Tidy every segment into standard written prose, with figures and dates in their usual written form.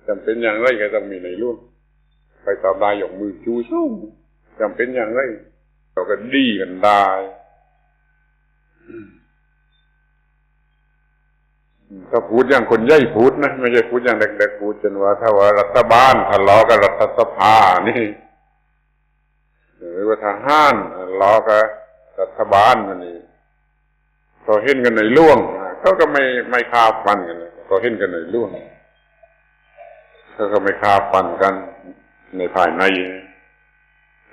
จำเป็นอย่างไรก็ต้องมีในหลวงใครตอบได้ยกมือชูสู้จำเป็นอย่างไรเราก็ดีกันได้ถ้าพูดอย่างคนใหญ่พูดนะไม่ใช่พูดอย่างเด็กๆพูดจนว่าถ้าว่ารัฐบาลทะเลาะกับรัฐสภานี่หรือว่าทหารทะเลาะกับรัฐบาลนี่เขาเห็นกันในหลวงเขาก็ไม่คาฟันกันเขาเห็นกันในหลวงเขาก็ไม่คาฟันกันในภายใน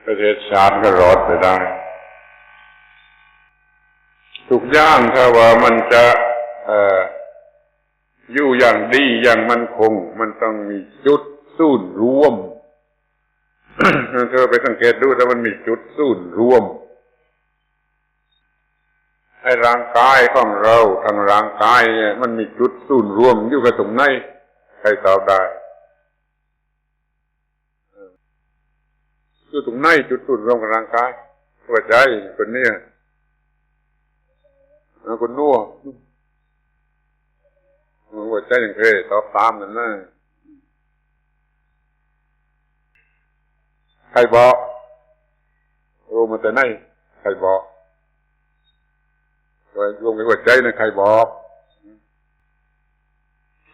ประเทศชาติก็รอดไปได้ทุกอย่างถ้าว่ามันจะอยู่อย่างดีอย่างมั่นคงมันต้องมีจุดศูนย์รวม เธอไปสังเกตดูถ้ามันมีจุดศูนย์รวมไอ้ร่างกายของเราทั้งร่างกายเนี่ยมันมีจุดศูนย์รวมอยู่กับตรงไหนใครตอบได้อยู่ตรงไหนจุดศูนย์รวมของร่างกายหัวใจคนนี้คนนู้นหัวใจอย่างเคยตอบตามนั่นนะใครบอกรู้มาแต่ไหนใครบอกรวมกับหัวใจนะใครบอก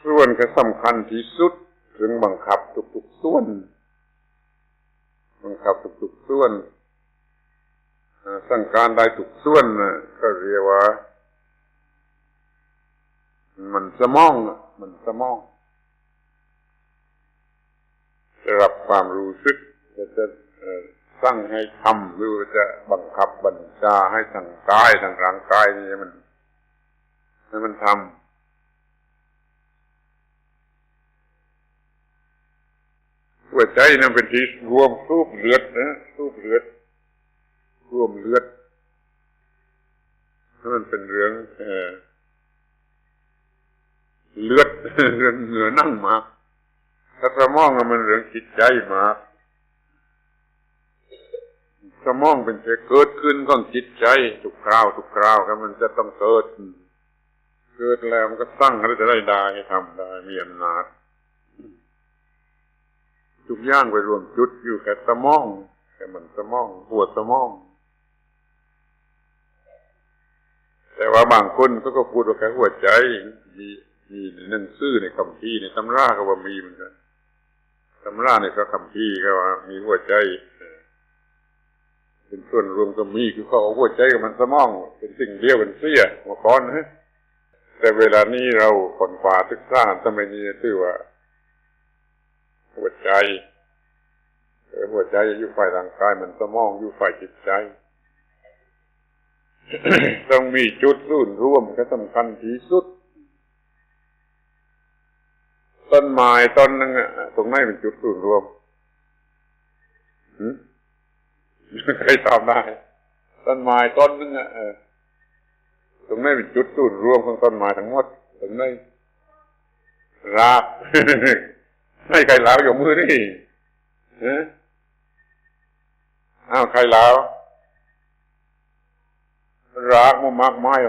ส่วนก็สำคัญที่สุดถึงบังคับทุกๆส่วนบังคับทุกๆส่วนสั่งการได้ทุกส่วนก็เรียกว่ามันสมองจะรับความรู้สึกจะสั่งให้ทำหรือจะบังคับบัญชาให้ทางกายทางร่างกายนี่มันทำหัวใจนั่นเป็นที่รวมสูบเลือดนะสูบเลือดรวมเลือดนั่นมันเป็นเรื่องเลือดเรื่องเหนือนั่งมากถ้าสมองมันเรื่องจิตใจมากสมองเป็นจะเกิดขึ้นของจิตใจทุกคราวครับมันจะต้องเกิดแล้วมันก็ตั้งให้ได้ทำได้มีอำนาจทุกอย่างไปรวมจุดอยู่แค่สมองแค่มันสมองหัวสมองแต่ว่าบางคนก็พูดว่าแค่หัวใจมีหนังสือในคัมภีร์ในตำราก็ว่ามีเหมือนกันตำราในพระคัมภีร์ก็ว่ามีหัวใจเป็นส่วนรวมก็มีคือเขาเอาหัวใจกับมันสมองเป็นสิ่งเดียวกันเสียเมื่อก่อนนะแต่เวลานี้เราค้นคว้าศึกษาสมัยนี้ชื่อว่าหัวใจอยู่ฝ่ายร่างกายมันสมองอยู่ฝ่ายจิตใจ ต้องมีจุดศูนย์รวมก็สำคัญที่สุดต้นไม้ต้นนึงตรงไหนเป็นจุดศูนย์รวมใครตอบได้ต้นไม้ต้นนึงตรงไหนเป็นจุดศูนย์รวมของต้นไม้ทั้งหมดตรงไหนรากให้ใครล้าวยกมือนี่อ้าวใครล้าวรากมันมากมาย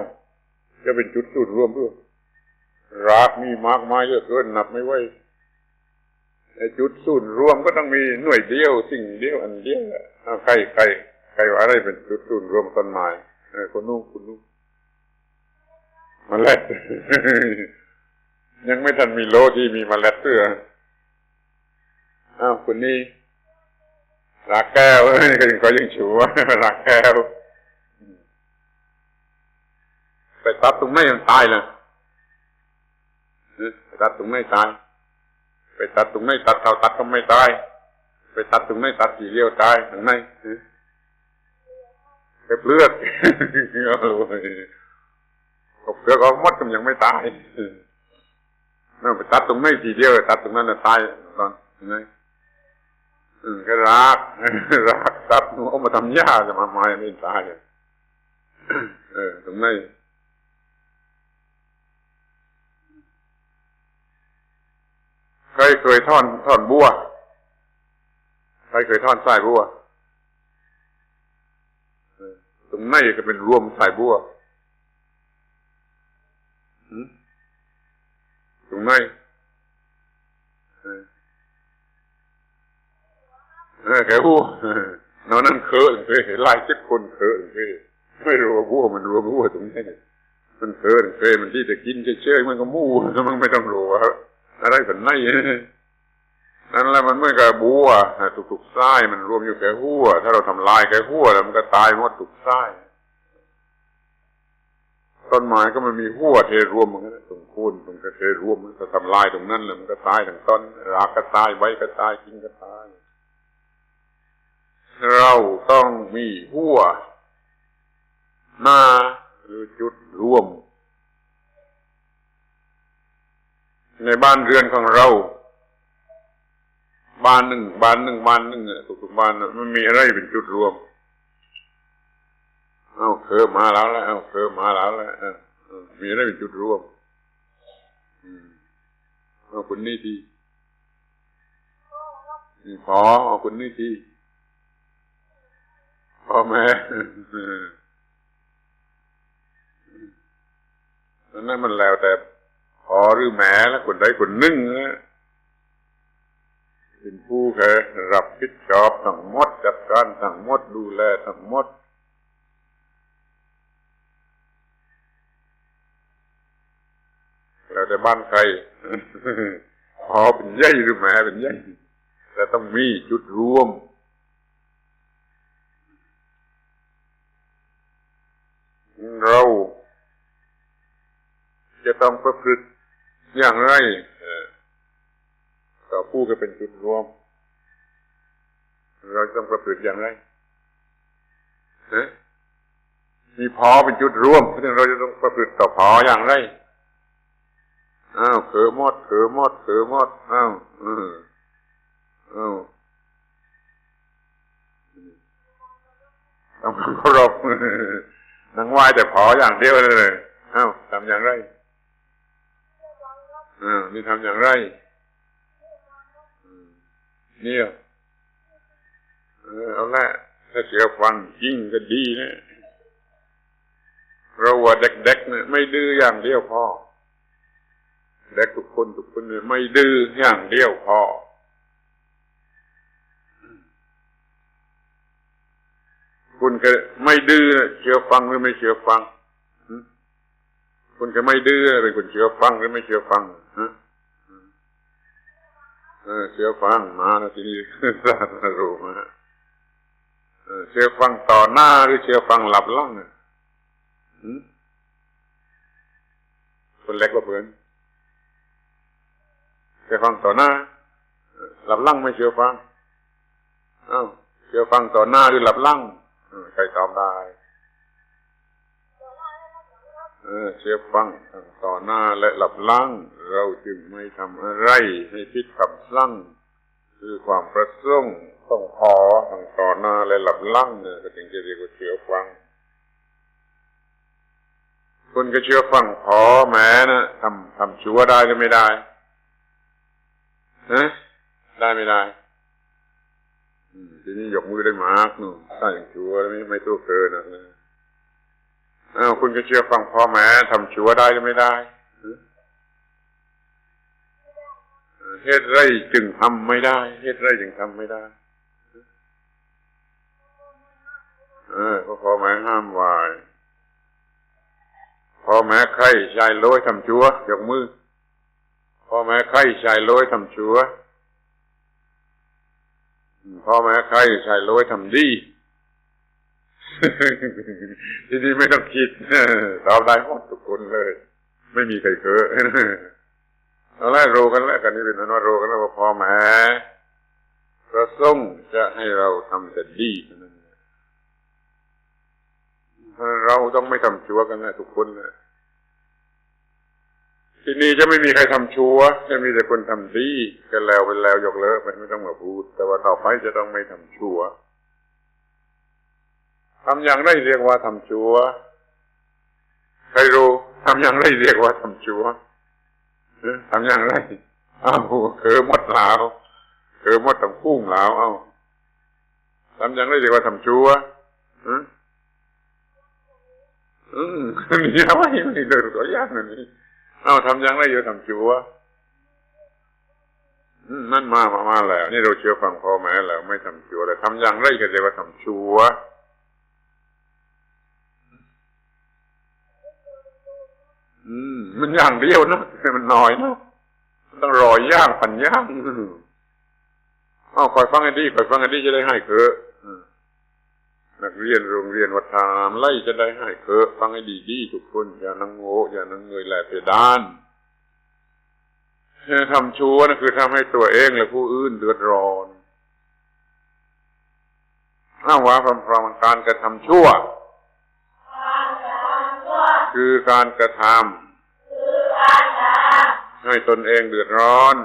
จะเป็นจุดศูนย์รวมด้วยรากมีมากมายเยอะเกินนับไม่ไหวจุดศูนย์รวมก็ต้องมีหน่วยเดียวสิ่งเดียวอันเดียวใครว่าอะไรเป็นจุดศูนย์รวมต้นไม้คุณนุ่งเมล็ด ยังไม่ทันมีโลที่มีเมล็ดเสื้อคุณนี่รากแก้วนี่ก็ยังชูว่ารากแก้วไปตัดตรงไหนมันตายเลยไปตัดตรงไหนตายไปตัดตรงไหนตัดเขาตัดก็ไม่ตายไปตัดตรงไหนตัดทีเดียวตายตรงไหนเก็บเลือดก็เปลือกออกหมดก็ยังไม่ตายนั่นไปตัดตรงไหนทีเดียวตัดตรงนั้นตายตอนไหนก็รากตัดเอามาทำหญ้าจะมาไม่ตายตรงไหนใครเคยท่อนบัวใครเคยท่อนสายบัวตรงไหนก็เป็นรวมสายบัวตรงไหน แค่หัวนอนนั่นเคอะเลยไล่10 คนเคอะเลยไม่รู้ว่าหัวมันรู้ว่าตรงนี้มันเคอะเลยมันที่จะกินเฉยๆมันก็มู่มันไม่ต้องรู้ว่าอะไรแบบไหนนั่นแหละมันเหมือนกับบัวทุกๆไส้มันรวมอยู่แค่หัวถ้าเราทำลายแค่หัวแล้วมันก็ตายหมดทุกไส้ต้นไม้ก็มันมีหัวเทรวมมันก็ตรงโคนตรงกระเทรวมมันก็ทำลายตรงนั้นแล้วมันก็ตายทั้งต้นรากก็ตายใบก็ตายกิ่งก็ตายเราต้องมีหัวหน้าหรือจุดรวมในบ้านเรือนของเราบ้านหนึ่งทุกบ้านมันมีอะไรเป็นจุดรวมเคยมาแล้วเคยมาแล้วมีอะไรเป็นจุดรวมคุณนี่ทีพอคุณนี่ทีพ่อแม่นั่นมันแล้วแต่พอหรือแม่แล้วคนใดคนหนึ่งนะเป็นผู้แค่รับผิดชอบทั้งหมดจัดการทั้งหมดดูแลทั้งหมดแล้วแต่บ้านใครพอเป็นใหญ่หรือแม่เป็นใหญ่แต่ต้องมีจุดรวมเราจะต้องประพฤติอย่างไรต่อผู้ก็เป็นจุดรวมเราต้องประพฤติอย่างไรมีพอเป็นจุดรวมเพราะฉะนั้นเราจะต้องประพฤติต่อพออย่างไรเขือมดต้องเคารพนั่งไหว้แต่พออย่างเดียวเลยทำอย่างไรนี่ทำอย่างไรเนี่ยเอาละถ้าเสียฟังยิ่งก็ดีนะเราว่าเด็กๆเนี่ยไม่ดื้ออย่างเดียวพอเด็กทุกคนเนี่ยไม่ดื้ออย่างเดียวพอคุณก็ไม่ดื้อเชื่อฟังหรือไม่เชื่อฟังคุณก็ไม่ดื้อเป็นคุณเชื่อฟังหรือไม่เชื่อฟังเชื่อฟังมานะทีนี้สาธารณรู้มาเชื่อฟังต่อหน้าหรือเชื่อฟังหลับล่างคนเล็กก็เพื่อนเชื่อฟังต่อหน้าหลับล่างไม่เชื่อฟังเชื่อฟังต่อหน้าหรือหลับล่างใครตอบได้เชื่อฟังต่อหน้าและหลับล่างเราจึงไม่ทำอะไรให้ผิดกับล่างคือความประสงค์ต้องขอทั้งต่อหน้าและหลับล่างเนี่ยก็จึงจะเรียกว่าเชื่อฟังคนก็เชื่อฟังพอแม้นะทำชั่วได้หรือไม่ได้ได้ไม่ได้ทีนี้ยกมือได้มากนู่นถ้าอย่างชั่วไม่ตัวเกินนะคุณก็เชื่อฟังพ่อแม่ทำชั่วได้หรือไม่ได้เหตุไรจึงทำไม่ได้เหตุไรจึงทำไม่ได้ก็พ่อแม่ห้ามวายพ่อแม่ใครชายโลยทำชั่วยกมือพ่อแม่ใครชายโลยทำชั่วพ่อแม่ใครชายโลยทำดีทีนี้ไม่ต้องคิดตอบได้หมดทุกคนเลยไม่มีใครเก้อเอาละรู้กันแล้วกันนี่เป็นนั้นว่ารู้กันแล้วว่าพ่อแม่ประสงค์จะให้เราทำแต่ดีนั่นเราต้องไม่ทำชั่วกันนะทุกคนนะทีนี้จะไม่มีใครทำชั่วจะมีแต่คนทำดีกันแล้วเป็นแล้วยกเลิกไม่ต้องมาพูดแต่ว่าต่อไปจะต้องไม่ทำชั่วทำอย่างไรเรียกว่าทำชั่วใครรู้ทำอย่างไรเรียกว่าทำชั่วทำอย่างไรคือหมดแล้วคือหมดทั้งพุ่งแล้วทำอย่างไรเรียกว่าทำชั่วนี่เอาไว้ไม่เดินตัวอย่างนี่ทำอย่างไรเรียกว่าทำชั่ว นั่นมาแล้วนี่เราเชื่อฟังพ่อแม่แล้วไม่ทำชั่วแล้วทำอย่างไรก็จะว่าทำชั่วมันอย่างเดียวนะมันน้อยนะต้องรอย่างปั่นย่างคอยฟังให้ดีคอยฟังให้ดีจะได้ให้เถอะนักเรียนโรงเรียนวัดทามไล่จะได้ให้เถอะฟังให้ดีๆทุกคนอย่านั่งโง่อย่านั่งเงยแหลเพดานทำชั่วนั่นคือทำให้ตัวเองและผู้อื่นเดือดร้อนว่าพร้อมๆการกระทำชั่วคือการกระทำให้ตนเองเดือดร้อน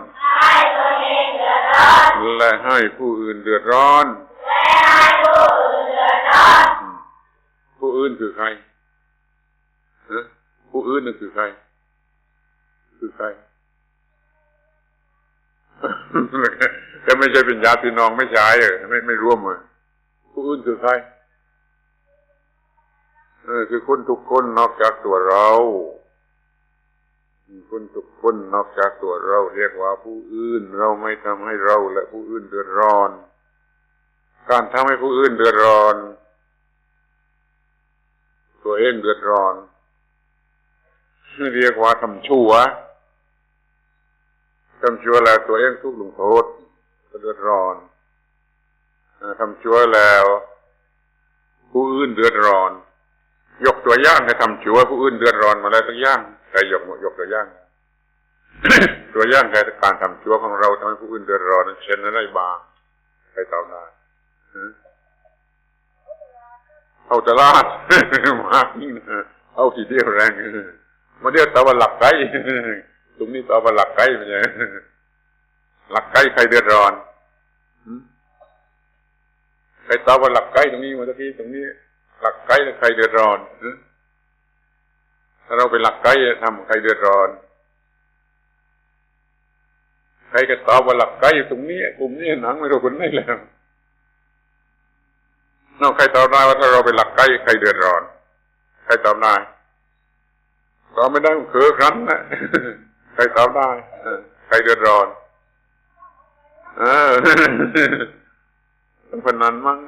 และให้ผู้อื่นเดือดร้อนผู้อื่นคือใครผู้อื่นนั่นคือใครแต่ไม่ใช่เป็นญาติพี่น้องไม่ใช่ไม่ร่วมเลยผู้อื่นคือใครคือคนทุกคนนอกจากตัวเราคนทุกคนนอกจากตัวเราเรียกว่าผู้อื่นเราไม่ทำให้เราและผู้อื่นเดือดร้อนการทำให้ผู้อื่นเดือดร้อนตัวเองเดือดร้อนเรียกว่าทำชั่วแล้วตัวเองถูกลงโทษก็เดือดร้อนทำชั่วแล้วผู้อื่นเดือดร้อนยกตัวอย่างให้ทำชั่วผู้อื่นเดือดร้อนมาแล้วสักอย่างใครยกตัวอย่าง ตัวอย่างการทำชั่วของเราทำให้ผู้อื่นเดือดร้อนเช่นอะไรบ้างใครตอบได้เอาตลาด มากนี่นะเอาทีเดียวแรงมาเดียวตะวันหลักไก่ตรงนี้ตะวันหลักไก่ไม่ใช่หลักไก่ใครเดือดร้อนใครตอบว่าหลักไก่ตรงนี้มาตะกี้ตรงนี้หลักไก่ใครเดือดร้อนถ้าเราเป็นหลักไก่ทำใครเดือดร้อนใครก็ตอบว่าหลักไก่ตรงนี้กลุ่มนี้หนังไม่รู้คนไหนแล้วใครตอบได้ว่าถ้าเราเป็นหลักไก่ใครเดือดร้อนใครตอบได้ตอบไม่ได้มันคือครั้นนะใครตอบได้ใครเดือดร้อนพนันมั้ง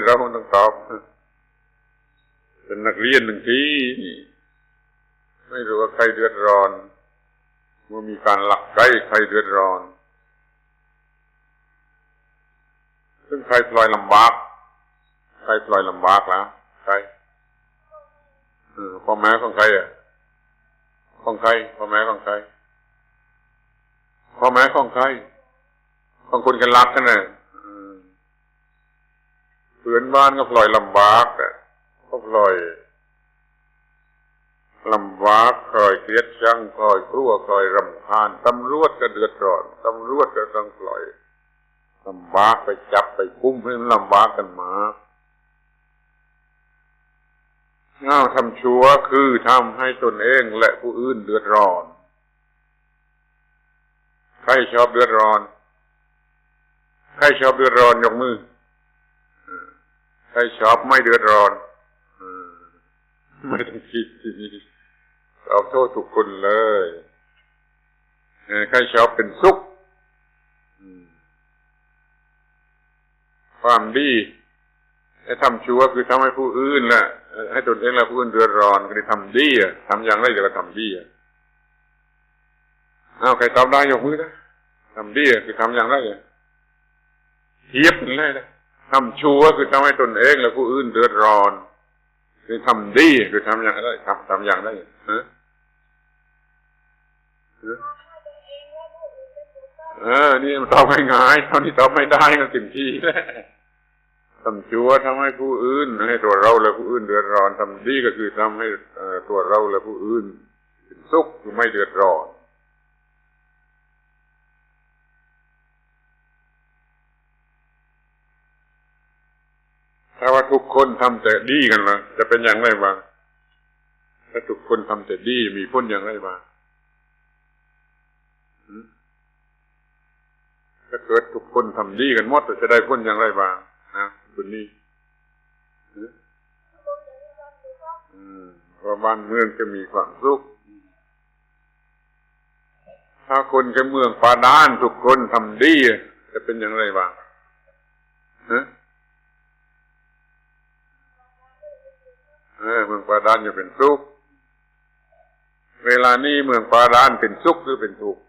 เราต้องตอบเป็นนักเรียนหนึ่งทีไม่รู้ว่าใครเดือดร้อนเมื่อมีการหลักไก่ใครเดือดร้อนซึ่งใครปล่อยลำบากแล้วใครพ่อแม่ของใครของใครพ่อแม่ของใครพ่อแม่ของใครของคนกันรักกันน่ะเพื่อนบ้านก็ปล่อยลำบากก็ปล่อยลำบากปล่อยเกลียดชังปล่อยกลัวปล่อยรำคาญตำรวจก็เดือดร้อนตำรวจก็ต้องปล่อยลำบากไปจับไปกุมให้มันลำบากกันมาทำชั่วคือทำให้ตนเองและผู้อื่นเดือดร้อนใครชอบเดือดร้อนยกมือใครชอบไม่เดือดร้อนไม่ต้องคิดทีนี้เอาโทษทุกคนเลยใครชอบเป็นสุขความดีให้ทำชั่วคือทำให้ผู้อื่นแหละให้ตนเองและผู้อื่นเดือดร้อนก็ได้ทำดีทำอย่างไรจะทำดีใครตอบได้ยกมือนะทำดีคือทำอย่างไรเทียบกันเลยนะทำชั่วคือทำให้ตนเองและผู้อื่นเดือดร้อนคือทำดีคือทำอย่างไรทำอย่างไรนี่มันตอบง่ายๆเท่านี้ตอบไม่ได้ก็เต็มที่แล้วทำชั่วทำให้ผู้อื่นให้ตัวเราและผู้อื่นเดือดร้อนทำดีก็คือทำให้ตัวเราและผู้อื่นสุขหรือไม่เดือดร้อนถ้าว่าทุกคนทำแต่ดีกันล่ะจะเป็นอย่างไรบ้างถ้าทุกคนทำแต่ดีมีผลอย่างไรบ้างถ้าเกิดทุกคนทำดีกันหมดจะได้ผลอย่างไรบ้างนะคุณนี่ว่าบ้านเมืองจะมีความสุข ถ้าคนแค่เมืองปาดานทุกคนทำดีจะเป็นอย่างไรบ้างเมืองปาดานจะเป็นทุกข์เวลานี้เมืองปาดานเป็นสุขหรือเป็นทุกข์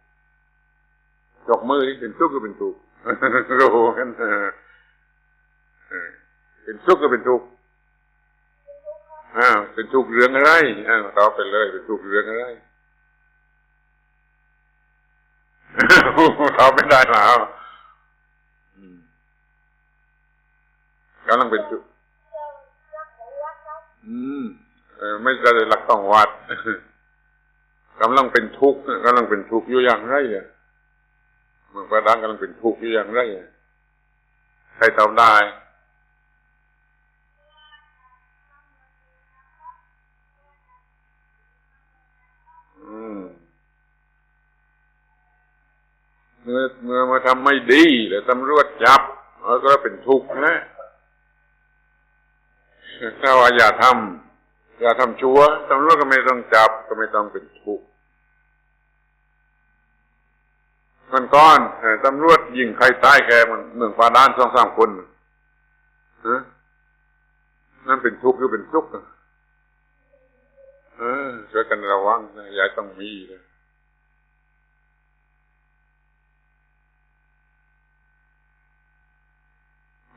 จกมือนี่เป็นสุขหรือเป็นทุกข์รู้กันเป็นสุขหรือเป็นทุกข์เป็นทุกข์เรื่องอะไรตอบไปเลยเป็นทุกข์เรื่องอะไรตอบไม่ได้หรอกกำลังเป็นทุกข์ไม่ใช่หลักต้องวัดกำลังเป็นทุกข์กำลังเป็นทุกข์อยู่อย่างไรเมืองปาดานกำลังเป็นทุกข์อยู่อย่างไรใครตอบได้เมื่อมาทำไม่ดีแล้วตำรวจจับก็เป็นทุกข์นะถ้าว่าอย่าทำชั่วตำรวจก็ไม่ต้องจับก็ไม่ต้องเป็นทุกข์มันก้อนตำรวจยิงใครตายแค่เมืองปาดาน2-3 คนนั่นเป็นทุกข์หรือเป็นสุขช่วยกันระวังนะอย่าต้องมีเลย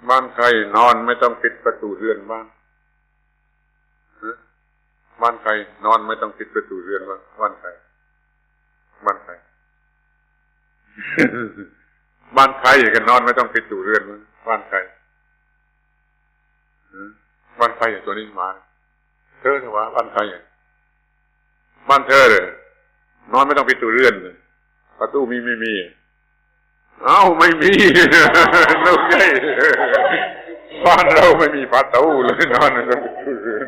บ้านใครนอนไม่ต้องปิดประตูเรือนบ้างบ้านใครนอนไม่ต้องปิดประตูเรือนบ้างบ้านใครบ้านใครบ้านใครกันนอนไม่ต้องปิดประตูเรือนบ้างบ้านใครบ้านใครตัวนี้มาเธอเถอะวะบ้านใครบ้านเธอเลยนอนไม่ต้องปิดประตูเรือนประตูไม่มีไม่มีลูกใหญ่บ้านเราไม่มีประตูเลยนอนไม่ต้องปิดประตูเรือน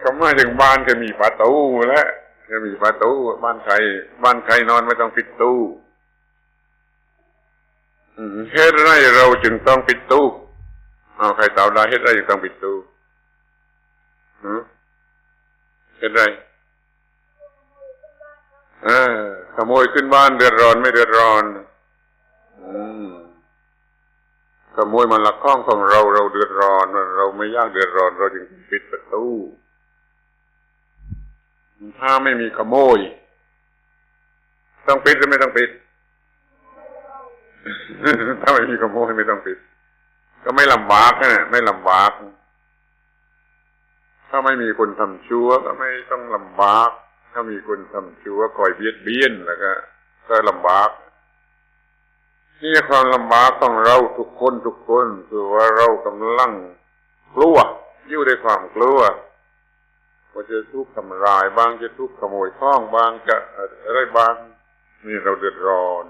เขามาถึงบ้านจะมีประตูแล้วจะมีประตูบ้านใครนอนไม่ต้องปิดตู้เหตุไรเราจึงต้องปิดตู้ใครตอบได้เหตุไรจึงต้องปิดตู้เหตุไรขโมยขึ้นบ้านเดือดร้อนไม่เดือดร้อนขโมยมันลักของของเราเดือดร้อนเราไม่อยากเดือดร้อนเราจึงปิดประตูถ้าไม่มีขโมยต้องปิดหรือไม่ต้องปิด ถ้าไม่มีขโมยไม่ต้องปิดก็ไม่ลำบากนะไม่ลำบากถ้าไม่มีคนทำชั่วก็ไม่ต้องลำบากถ้ามีคนทำชั่วคอยเบียดเบียนแล้วก็ลำบากนี่ความลำบากของเราทุกคนคือว่าเรากำลังกลัวอยู่ในความกลัวว่าจะทุกข์ทำลายบ้างจะทุกข์ขโมยข้องบ้างจะอะไรบ้างนี่เราเดือดร้อน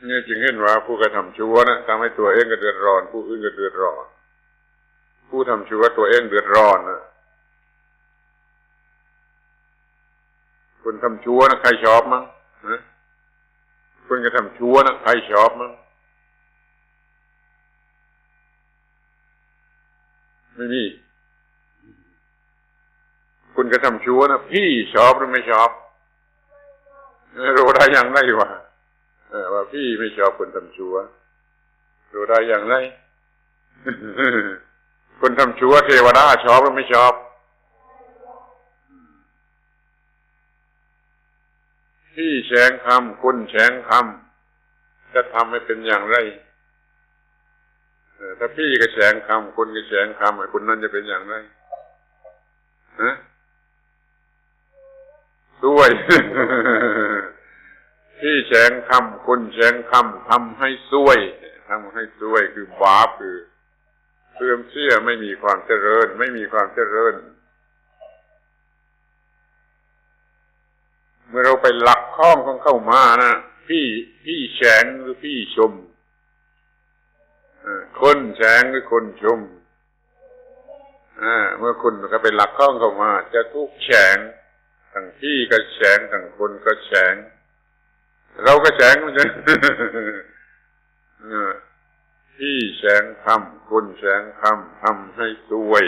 นี่จึงเห็นว่าผู้กระทำชั่วนะทำให้ตัวเองก็เดือดร้อนผู้อื่นก็เดือดร้อนผู้ทำชั่วตัวเองเดือดร้อนนะคนทำชั่วนะใครชอบมั้งคนกระทำชั่วนะใครชอบมั้งไม่มีคุณกระทำชั่วนะพี่ชอบหรือไม่ชอบรู้ได้อย่างไรวะว่าพี่ไม่ชอบคนทำชั่วรู้ได้อย่างไรคนทำชั่วเทวดาชอบหรือไม่ชอบพี่แฉงคำคุณแฉงคำจะทำให้เป็นอย่างไรถ้าพี่ก็แฉงคำคุณก็แฉงคำไอ้คุณนั่นจะเป็นอย่างไรด้วย พี่แฉงคำคุณแฉงคำทำให้ซวยคือบาปคือเสื่อมเสียไม่มีความเจริญไม่มีความเจริญเมื่อเราไปหลักข้องของเข้ามานะพี่แฉงหรือพี่ชมคนแฉงหรือคนชมเมื่อคุณก็เป็นหลักข้องเข้ามาจะทุกแฉงทั้งพี่ก็แฉงทั้งคนก็แฉงเราก็แฉงเหมือนกันพี่แฉงคำคนแฉงคำทำให้ซวย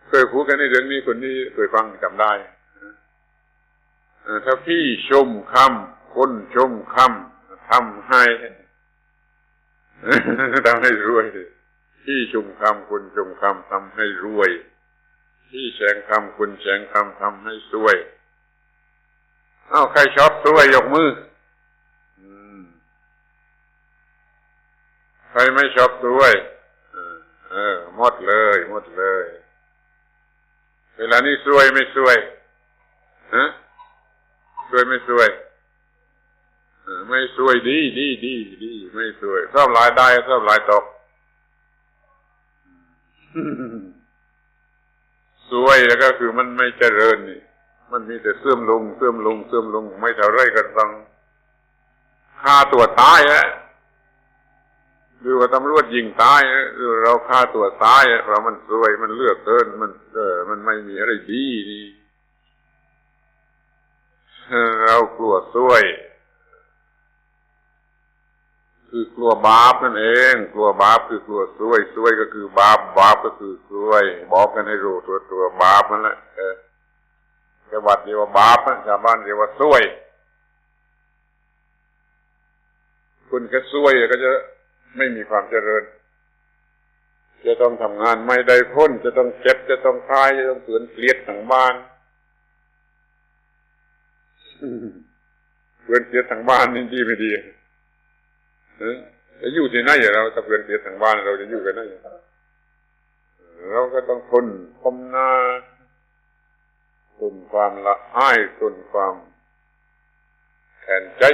เคยพูดกันในเรื่องนี้คนที่เคยฟังจำได้ถ้าพี่ชมคำคนชมคำทำให้รวยพี่ชมคำคนชมคำทำให้รวยพี่แสงคำคนแสงคำทำให้สวยใครชอบสวยยกมือใครไม่ชอบสวยหมดเลยเวลานี้สวยไม่สวยสวยไม่สวยไม่สวยดีไม่สวยชอบหลายได้ชอบหลายตกสวยแล้วก็คือมันไม่เจริญนี่มันมีแต่เสื่อมลงไม่เท่าไรก็ต้องฆ่าตัวตายหรือว่าตำรวจยิงตายหรือเราฆ่าตัวตายเพราะมันสวยมันเลือกเกินมันไม่มีอะไรดีนี่เรากลัวสวยคือกลัวบาปนั่นเองกลัวบาปคือกลัวสวยก็คือบาปก็คือสวยบอกกันให้รู้ตัวบาปนั่นแหละจังหวัดเรียกว่าบาปชาวบ้านเรียกว่าสวยคุณก็สวยก็จะไม่มีความเจริญจะต้องทำงานไม่ได้พ้นจะต้องเจ็บจะต้องตายจะต้องเกลียดทั้งบ้านเกลียดทั้งบ้านนี่ดีไม่ดีจะอยู่ที่ไหนเราถ้าเกลียดทั้งบ้านเราจะอยู่กันได้เราก็ต้องทนก้มหน้าทนความละอายทนความแข็งใจ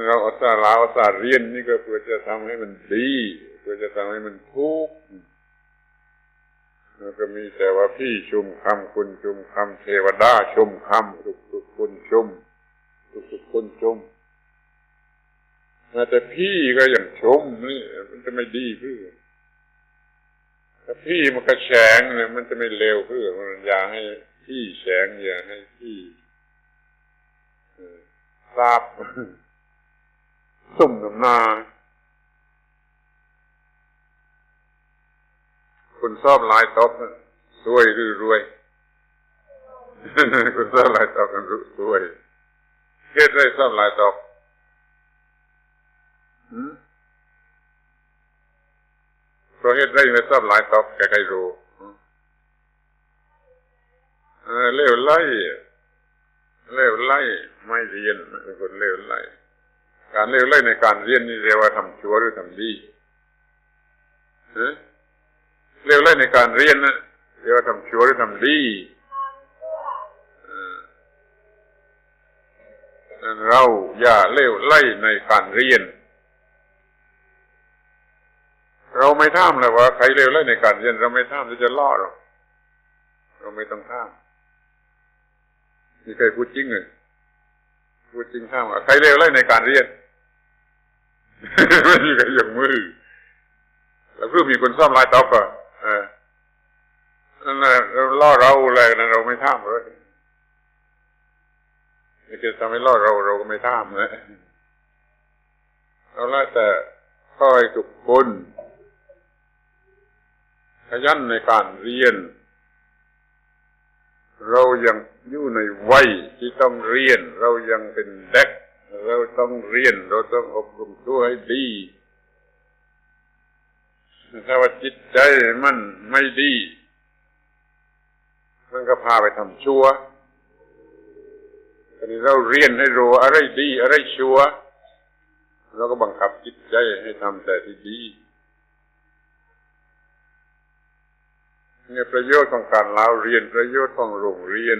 เราอุตส่าห์เรียนนี่ก็เพื่อจะทำให้มันดีเพื่อจะทำให้มันถูกแล้วก็มีแต่ว่าพี่ชมคำคุณชมคำเทวดาชมคำทุกคนชมทุกคนชมแต่พี่ก็อย่างชมนี่มันจะไม่ดีเพื่อถ้าพี่มันกระแฉงเนี่ยมันจะไม่เลวเพื่อมันอย่าให้พี่แฉงอย่าให้พี่ทราบสุ่มน้ำนาคุณชอบลายตบสวยหรือรวยคุณชอบลายตบกันสวยเฮ็ดได้ชอบลายตบเพราะเฮ็ดได้ไม่ชอบลายตบแกใครรู้เล่วไล่ไม่เรียนเป็นคนเล่วไล่การเล่วไล่ในการเรียนนี่เรียกว่าทำชั่วหรือทำดีเล่วไล่ในการเรียนนะเรียกว่าทำชั่วหรือทำดีเราอย่าเล่วไล่ในการเรียนเราไม่ท่ามเลยว่าใครเล่วไล่ในการเรียนเราไม่ท่ามจะล่อเราไม่ต้องท่ามมีใครพูดจริงเลยพูดจริงท่ามใครเล่วไล่ในการเรียนไม่มีใครยกมือแล้วเพื่อมีคนซ่อมลายต๊อกอ่ะนั่นแหละเราล่อเราอะไรนะเราไม่ท่ามเลยนี่จะทำให้ล่อเราก็ไม่ท่ามนะเอาละแต่ขอให้ทุกคนขยันในการเรียนเรายังอยู่ในวัยที่ต้องเรียนเรายังเป็นเด็กเราต้องเรียนเราต้องอบรมตัวให้ดีถ้าว่าจิตใจมันไม่ดีมันก็พาไปทำชั่วทีนี้เราเรียนให้รู้อะไรดีอะไรชั่วเราก็บังคับจิตใจให้ทำแต่ที่ดีเนี่ยประโยชน์ของการเรียนประโยชน์ของโรงเรียน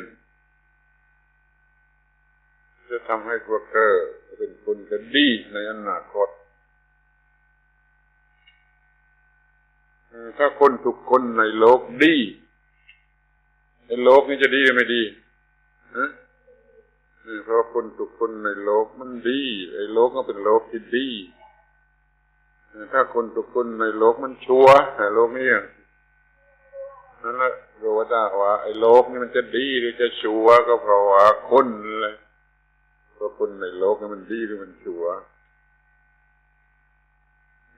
จะทำให้พวกเธอเป็นคนที่ดีในอนาคตถ้าคนทุกคนในโลกดีในโลกนี้จะดีหรือไม่ดีเพราะคนทุกคนในโลกมันดีไอ้โลกก็เป็นโลกที่ดีถ้าคนทุกคนในโลกมันชั่วโลกนี้นั่นแหละรู้ว่าไอ้โลกนี้มันจะดีหรือจะชั่วก็เพราะว่าคนเลยเพราะคนในโลกนี้มันดีหรือมันชั่ว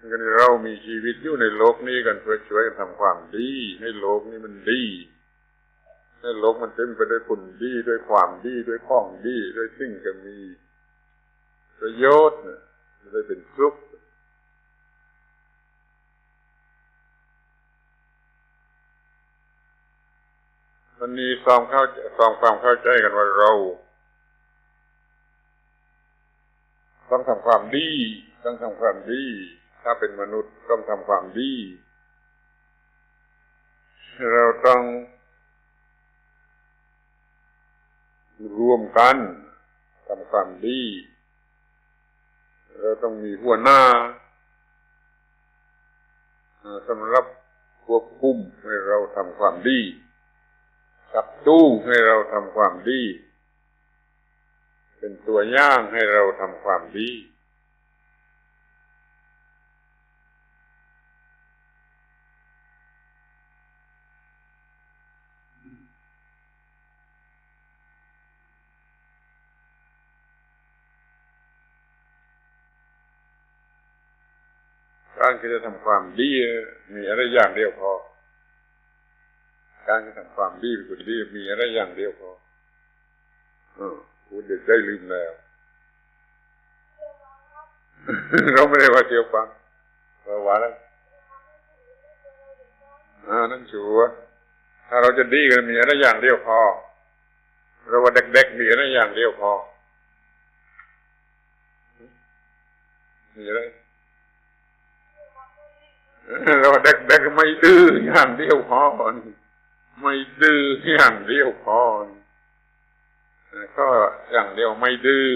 กันเรามีชีวิตอยู่ในโลกนี้กันเพื่อช่วยกันทำความดีให้โลกนี้มันดีให้โลกมันเต็มไปด้วยคุณดีด้วยความดีด้วยข้องดีด้วยสิ่งจะมีประโยชน์จะได้เป็นสุขวันนี้ความเข้าใจกันว่าเราต้องทำความดีต้องทำความดีถ้าเป็นมนุษย์ต้องทำความดีเราต้องรวมกันทำความดีเราต้องมีหัวหน้าสำหรับควบคุมให้เราทำความดีกับตู้ให้เราทำความดีเป็นตัวอย่างให้เราทำความดีการที่จะทำความดีมีอะไรอย่างเดียวพอการที่ทำความดีเป็นคนดีมีอะไรอย่างเดียวพอคุณเด็กได้ลืมแล้ว เราไม่ได้ว่าเที่ยวฟังว่าแล้วนั่นชัวร์ถ้าเราจะดีกันมีอะไรอย่างเดียวพอเราว่าเด็กๆมีอะไรอย่างเดียวพอมีอะไรเราว่าเด็กๆไม่ดื้ออย่างเดียวพอไม่ดื้ออย่างเดียวพอก็อย่างเดียวไม่ดื้อ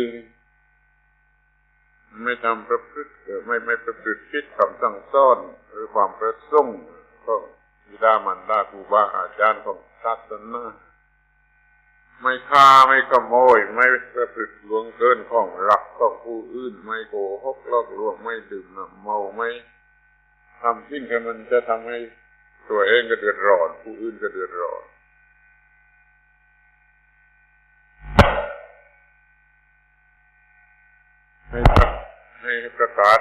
ไม่ทำประพฤติไม่ประพฤติคิดคำสั่งสอนหรือความประสงค์ก็บิดามารดาครูบาอาจารย์ของศาสนาไม่ฆ่าไม่ขโมยไม่ประพฤติล่วงเกินของรักของผู้อื่นไม่โกหกลอกลวงไม่ดื่มน้ำเมาไม่ทำสิ่งที่มันจะทำให้ตัวเองก็เดือดร้อนผู้อื่นก็เดือดร้อนให้ประกาศ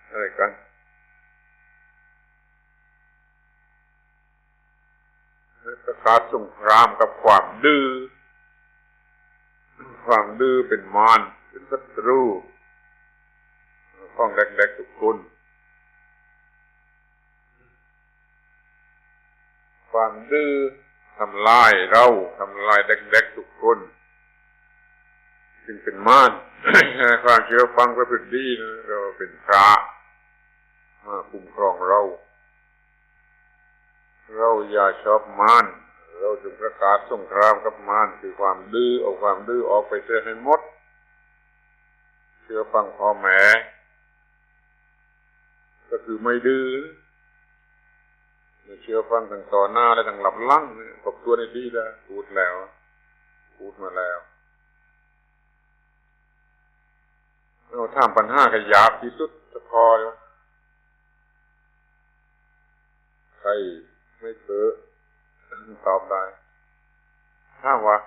อะไรกันให้ประกาศสงครามกับความดื้อเป็นมารเป็นศัตรูของเด็กๆทุกคนความดื้อทำลายเราทำลายเด็กๆทุกคนจึงเป็นมารความเชื่อฟังประพฤติดีเราเป็นพระมาคุ้มครองเราอย่าชอบมารเราจึงประกาศสงครามกับมารคือความดื้อเอาความดื้อออกไปเสียให้หมดเชื่อฟังพ่อแม่ก็คือไม่ดื้อเชื่อฟังทางต่อหน้าและทางหลับหลังตบตัวในดีแล้วพูดมาแล้วเราถามปัญหาขยาบที่สุดจะพอเลยใครไม่เจอตอบได้ถ้าว่า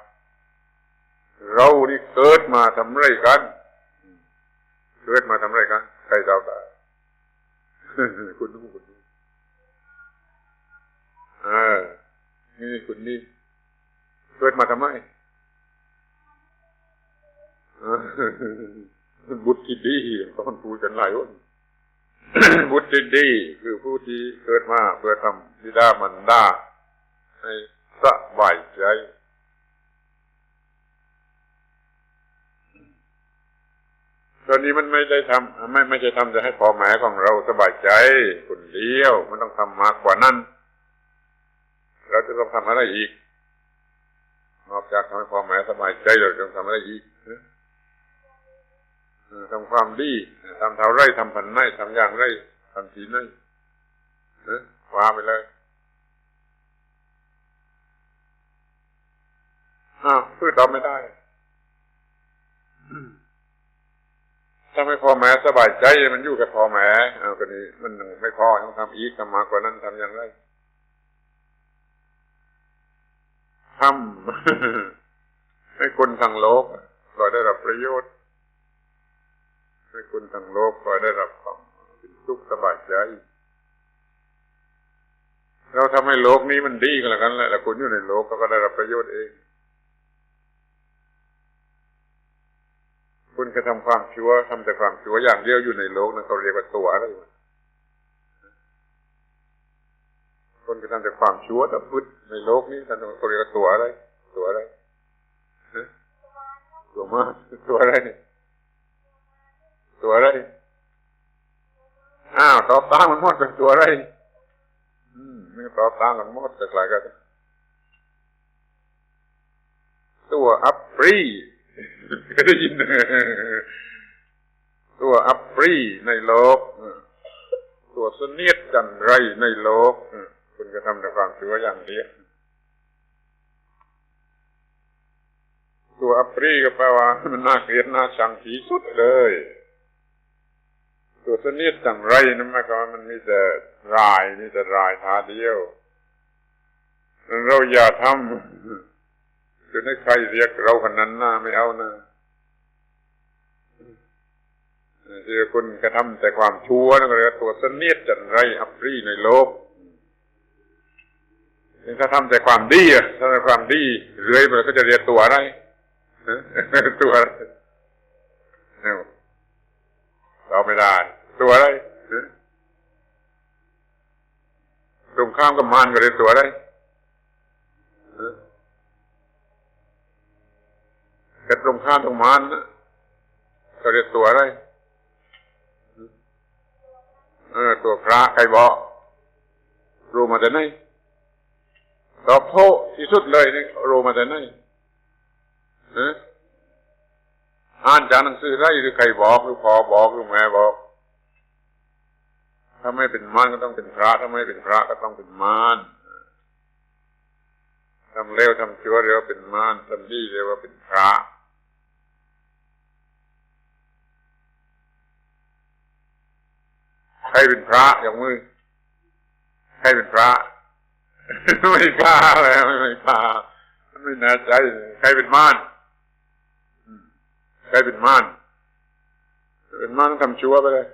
เรานี่เกิดมาทำไรกันใครตอบได้คุณดูนี่คุณนี่เกิดมาทำไมบุตรที่ดีต้องพูดกันหลายคนบุตรที่ดีคือผู้ที่เกิดมาเพื่อทำบิดามารดาให้สบายใจตอนนี้มันไม่ได้ทำไม่ใช่ทำจะให้พ่อแม่ของเราสบายใจคนเดียวมันต้องทำมากกว่านั้นเราจะต้องทำอะไรอีกนอกจากทำให้พ่อแม่สบายใจเราจะทำอะไรอีกทำความดีทำเท่าไรทำพันไหนทำอย่างไรทำทีไหนว่าไปเลยพูดตอบไม่ได้ถ้าไม่พ่อแม่สบายใจมันอยู่กับพ่อแม่ก็นี้มันไม่พอต้องทำอีกทำมากกว่านั้นทำอย่างไรทำให้คนทั้งโลกเราได้รับประโยชน์ ให้คุณทั้งโลกคอยได้รับความเป็นสุขสบายใจเราทำให้โลกนี้มันดีกันแล้วกันแหละแล้วคุณอยู่ในโลกก็ได้รับประโยชน์เองคุณกระทำความชั่วทำแต่ความชั่วอย่างเดียวอยู่ในโลกนั้นเขาเรียกว่าตัวอะไรวะคนกระทำแต่ความชั่วแต่พุทธในโลกนี้ท่านเขาเรียกว่าตัวอะไรตัวอะไรตัวมากตัวอะไรตัวอะไรตอบตั้งมันหมดเป็นตัวอะไรนี่ตอบตั้งกันหมดแต่หลายกันตัวอัปรีก็ได้ยินตัวอัปรีในโลกตัวเสนียดจันไรในโลกคุณก็ทำแต่ความชั่วอย่างเดียวตัวอัปรีก็แปลว่ามันน่าเกลียดน่าชังที่สุดเลยตัวเสนียดจังไรนั่นหมายความว่ามันมีแต่รายท่าเดียวเราอย่าทำจนให้ใครเรียกเราคนนั้นหน้าไม่เอานะที่คุณกระทำแต่ความชั่วนั่นก็เรียกตัวเสนียดจังไรอัปรีในโลกถ้าทำแต่ความดีถ้าทำความดีเรื่อยไปก็จะเรียกตัวอะไรตัวอะไรเราไม่ได้ตัวอะไรตรงข้ามกับมารก็เรียกตัวอะไรแต่ตรงข้ามตรงมารนะก็เรียกตัวอะไรตัวพระใครบอกรู้มาแต่ไหนตอบโทษที่สุดเลยนี่รู้มาแต่ไหนอ่านจากหนังสือได้หรือใครบอกหรือพ่อบอกหรือแม่บอกถ้าไม่เป็นมารก็ต้องเป็นพระถ้าไม่เป็นพระก็ต้องเป็นมารทำเลวทำชั่วเรียกว่าเป็นมารทำดีเรียกว่าเป็นพระใครเป็นพระอย่างมือใครเป็นพระไม่กล้าเลยไม่กล้าไม่แน่ใจใครเป็นมารใครเป็นมารต้องทำชั่วไปเลย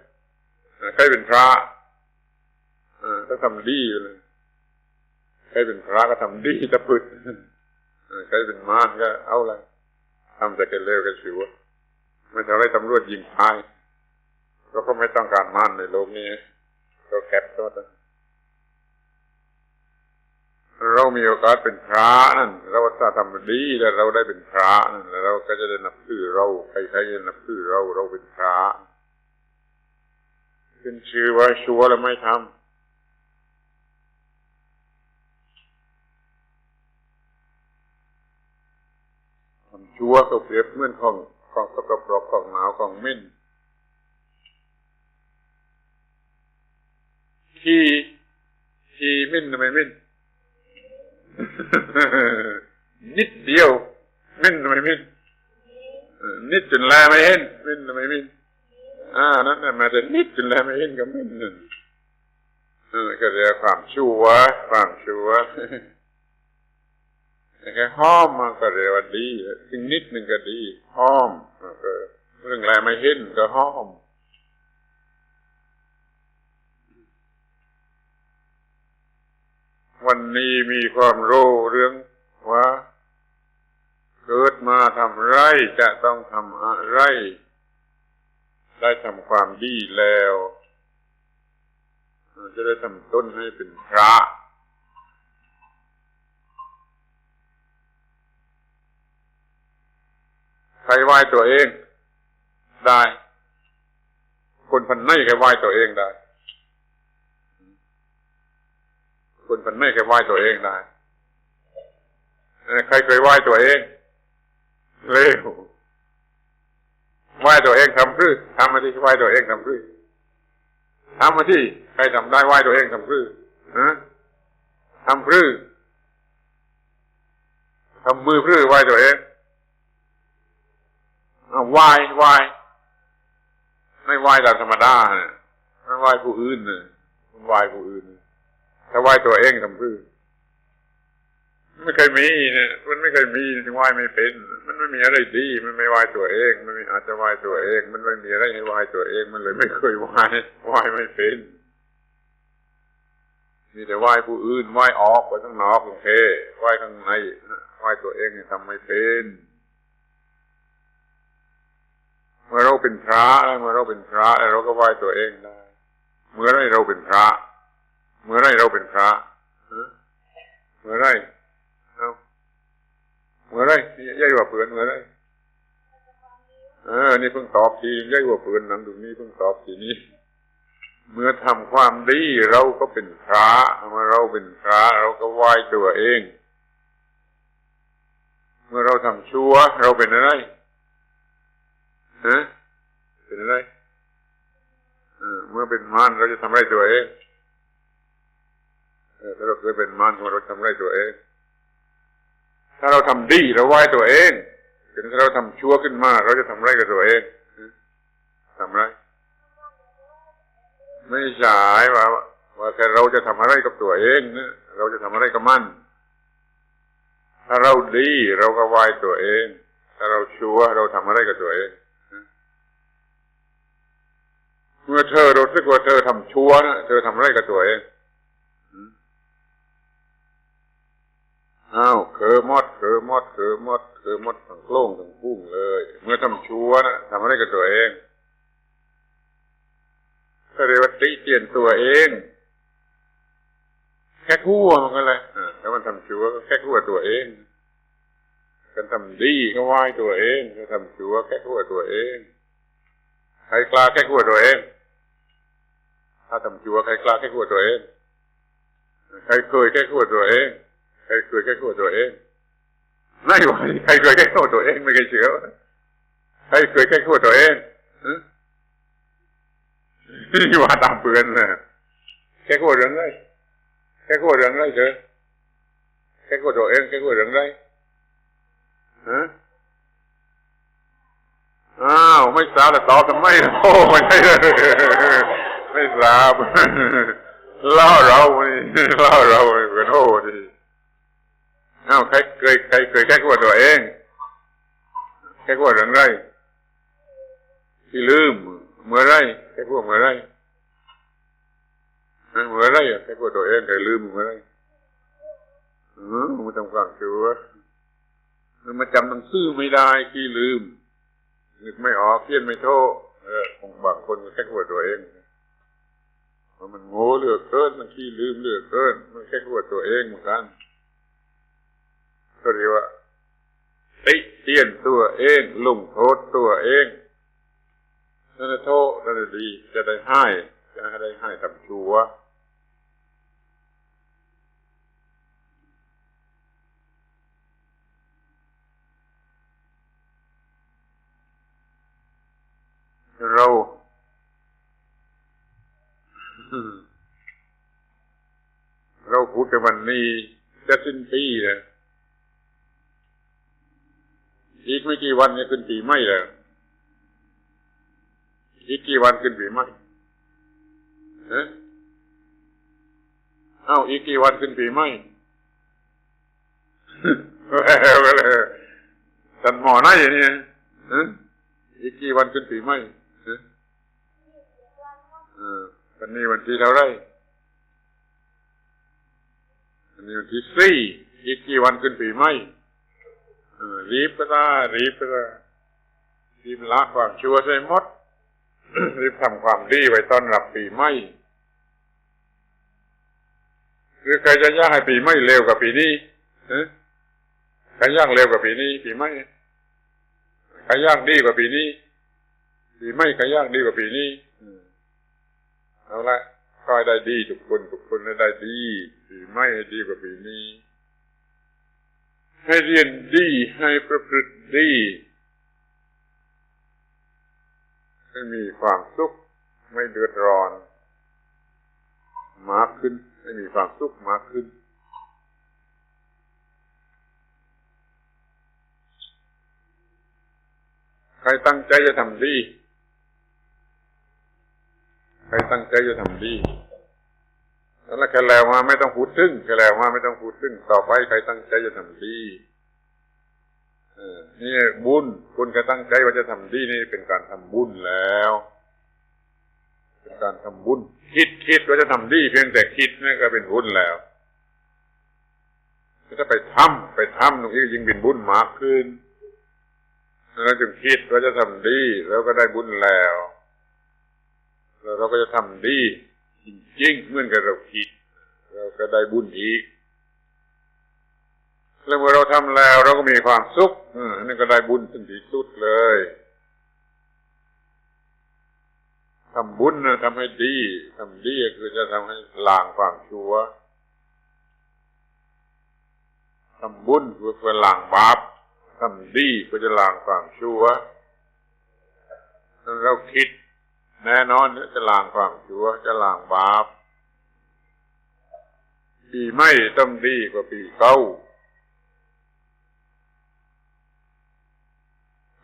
ใครเป็นพระต้องทำดีเลยใครเป็นพระก็ทำดีตะพึดใครเป็นมารก็เอาอะไรทำแต่แกเลวแกชั่วไม่ทำให้ตำรวจยิงตายก็ไม่ต้องการมารในโลกนี้ก็แคปตัวเรามีโอกาสเป็นพระนั่นเราถ้าทำดีแล้วเราได้เป็นพระนั่นแล้วเราก็จะได้นับถือเราใครๆจะนับถือเราเป็นพระขึ้นชื่อว่าชั่วแล้วไม่ทำชั่วก็เปรียบเหมือนของสกปรกของหนาวของมิ้นที่มิ้นทำไมมิ้นนิดเดียวมิ้นทำไมมิ้นนิดจนแลไม่เห็นมิ้นทำไมมิ้นนั่นมาแต่นิดจนแลไม่เห็นก็มิ้นนั่นก็เรียกความชั่วแค่ห้อมมันก็เรียกว่าดีถึงนิดหนึ่งก็ดีห้อมก็เรื่องแลไม่เห็นก็ห้อมวันนี้มีความรู้เรื่องว่าเกิดมาทำไรจะต้องทำอะไรได้ทำความดีแล้วจะได้ทำต้นให้เป็นพระใครไหว้ตัวเองได้คนพันไม่ใครไหว้ตัวเองได้คนพันไม่เคยไหว้ตัวเองได้ใครเคยไหว้ตัวเองเร็วไหว้ตัวเองทำพื้นทำมาที่ไหว้ตัวเองทำพื้นทำมาที่ใครทำได้ไหว้ตัวเองทำพื้นทำพื้นทำมือพื้นไหว้ตัวเองไหว้ไม่ไหว้ตามธรรมดาเนี่ยไม่ไหว้ผู้อื่นเนี่ยไหว้ผู้อื่นถ้าไหว้ตัวเองทำพื้น ไม่เคยมีเนี่ยมันไม่เคยมีถึงไหว้ไม่เป็นมันไม่มีอะไรดีมันไม่ไหว้ตัวเองมันไม่อาจจะไหว้ตัวเองมันไม่มีอะไรให้ไหว้ตัวเองมันเลยไม่เคยไหว้ไม่เป็นมีแต่ไหว้ผู้อื่นไหว้ออกไปข้างนอกโอเคไหว้ข้างในไหว้ตัวเองเนี่ยทำไม่เป็นเมื่อเราเป็นพระแล้วเมื่อเราเป็นพระแล้วเราก็ไหว้ตัวเองได้เมื่อไรเราเป็นพระเมื่อไรเราเป็นพระเมื่อไรเมื่อไรย่ายว่าเปือนเมื่อไรนี่เพิ่งตอบทีย่ายว่าเปือนหนังตรงนี้เพิ่งตอบทีนี้เมื่อทำความดีเราก็เป็นพระเมื่อเราเป็นพระเราก็ไหว้ตัวเองเมื่อเราทำชั่วเราเป็นอะไรเป็นอะไรเมื่อเป็นมารเราจะทำไรตัวเองถ้าเราเคยเป็นมารเราทำไรตัวเองถ้าเราทำดีเราไหว้ตัวเองถ้าเราทำชั่วขึ้นมาเราจะทำไรกับตัวเองทำไรไม่ใช่ว่าแค่เราจะทำอะไรกับตัวเองนะเราจะทำอะไรกับมันถ้าเราดีเราก็ไหว้ตัวเองถ้าเราชั่วเราทำอะไรกับตัวเองเมื่อเธอรู้สึกว่าเธอทำชั่วนะเธอทำอะไรกับตัวเองเคอมดทั้งโล่งทั้งพุ่งเลยเมื่อทำชั่วนะทำอะไรกับตัวเองก็เรียกว่าติเตียนตัวเองแค่คั่วมันก็เลยถ้ามันทำชั่วก็แค่คั่วตัวเองการทำดีก็ไหว้ตัวเองถ้าทำชั่วแค่คั่วตัวเองใครกล้าแค่คั่วตัวเองถ้าทำชั่วใครกล้าแค่คั่วตัวเองใครเคยแค่คั่วตัวเองใครเคยแค่คั่วตัวเองไม่ไหวใครเคยแค่คั่วตัวเองไม่เคยเชื่อใครเคยแค่คั่วตัวเองนี่ว่าตามเปือนนะแค่คั่วเรื่องไรแค่คั่วเรื่องไรเถอะแค่คั่วตัวเองแค่คั่วเรื่องไรไม่ทราบแต่ตอบทำไมโอ้ไม่ใช่ไม่ทราบเล่าเราเป็นโอ้ดิใครเคยแค่คั่วตัวเองแค่คั่วเรื่องไรที่ลืมเมื่อไรแค่คั่วเมื่อไรแค่คั่วตัวเองใครลืมเมื่อไรมันทำความชั่วมันมาจำหนังสือไม่ได้ขี้ลืมนึกไม่ออกเขียนไม่โทษของบางคนก็แค่คั่วตัวเองมันโง่เหลือเกินมันขี้ลืมเหลือเกินมันแค่คั่วตัวเองเหมือนกันก็เรียกว่าติเตียนตัวเองลงโทษตัวเองนั่นโทษนั่นดีจะได้ให้ทำชั่วเราพูดกันวันนี้จะสิ้นปีเลยอีกไม่กี่วันจะขึ้นปีใหม่แล้วอีกกี่วันขึ้นปีใหม่อีกกี่วันขึ้นปีใหม่ท่านหมอไหนเนี่ยอีกกี่วันขึ้นปีใหม่วันนี้วันที่เท่าไรวันนี้วันที่4อีกกี่วันขึ้นปีใหม่รีบละความชั่วใส่หมด รีบทำความดีไว้ต้อนรับปีใหม่หรือใครจะย่างให้ปีใหม่เร็วกว่าปีนี้ใครย่างเร็วกว่าปีนี้ปีใหม่ใครย่างดีกว่าปีนี้ปีใหม่ใครย่างดีกว่าปีนี้เอาละก็ได้ดีทุกคนได้ดีปีใหม่ให้ดีกว่าปีนี้ให้เรียนดีให้ประพฤติดีให้มีความสุขไม่เดือดร้อนมากขึ้นให้มีความสุขมากขึ้นใครตั้งใจจะทำดี แล้วแค่แล้วมาไม่ต้องพูดถึงแค่แล้วมาไม่ต้องพูดถึงต่อไปใครตั้งใจจะทำดีนี่บุญคุณก็ตั้งใจว่าจะทำดีนี่เป็นการทำบุญแล้วเป็นการทำบุญคิดว่าจะทำดีเพียงแต่คิดนี่ก็เป็นบุญแล้วถ้าไปทำตรงนี้ยิ่งเป็นบุญมากขึ้นแล้วจึงคิดว่าจะทำดีแล้วก็ได้บุญแล้วเราก็จะทำดีจริงๆเหมือนกับเราคิดเราก็ได้บุญอีกแล้วเมื่อเราทำแล้วเราก็มีความสุขนี่ก็ได้บุญถึงที่สุดเลยทำบุญนะทำให้ดีทำดีคือจะทำให้ล้างความชั่วทำบุญเพื่อล้างบาปทำดีเพื่อจะล้างความชั่วเราคิดแน่นอนจะล้างความชั่วจะล้างบาปปีใหม่ต้องดีกว่าปีเก่า